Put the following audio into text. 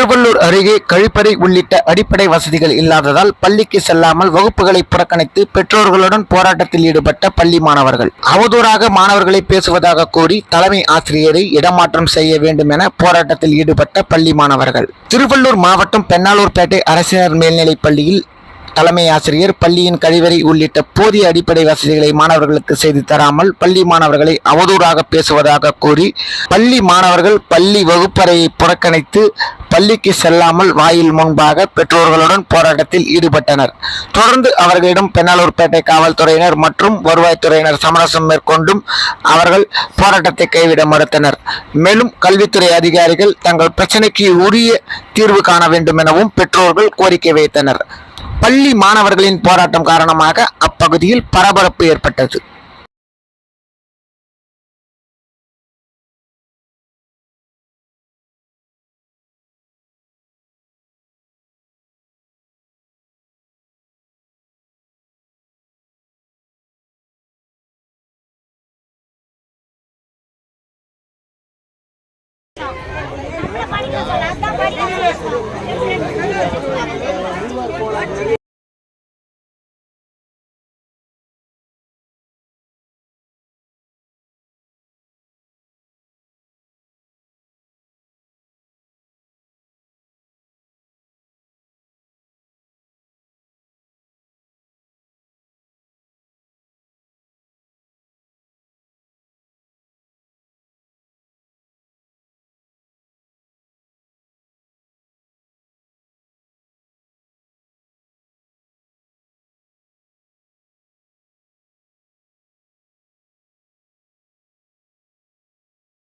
திருவள்ளூர் அருகே கழிப்பறை உள்ளிட்ட அடிப்படை வசதிகள் இல்லாததால் பள்ளிக்கு செல்லாமல் வகுப்புகளை புறக்கணித்து பெற்றோர்களுடன் போராட்டத்தில் ஈடுபட்ட பள்ளி மாணவர்கள். அவதூறாக மாணவர்களை பேசுவதாக கூறி தலைமை ஆசிரியரை இடமாற்றம் செய்ய வேண்டும் என போராட்டத்தில் ஈடுபட்ட பள்ளி மாணவர்கள். திருவள்ளூர் மாவட்டம் பெண்ணாலூர்பேட்டை அரசினர் மேல்நிலைப் பள்ளியில் தலைமை ஆசிரியர் பள்ளியின் கழிவறை உள்ளிட்ட போதிய அடிப்படை வசதிகளை மாணவர்களுக்கு செய்து தராமல் பள்ளி மாணவர்களை அவதூறாக பேசுவதாக கூறி பள்ளி மாணவர்கள் பள்ளி வகுப்பறையை புறக்கணித்து பள்ளிக்கு செல்லாமல் வாயில் முன்பாக பெற்றோர்களுடன் போராட்டத்தில் ஈடுபட்டனர். தொடர்ந்து அவர்களிடம் பெண்ணாலூர்பேட்டை காவல்துறையினர் மற்றும் வருவாய்த்துறையினர் சமரசம் மேற்கொண்டும் அவர்கள் போராட்டத்தை கைவிட மறுத்தனர். மேலும் கல்வித்துறை அதிகாரிகள் தங்கள் பிரச்சனைக்கு உரிய தீர்வு காண வேண்டும் எனவும் பெற்றோர்கள் கோரிக்கை வைத்தனர். பள்ளி மாணவர்களின் போராட்டம் காரணமாக அப்பகுதியில் பரபரப்பு ஏற்பட்டது.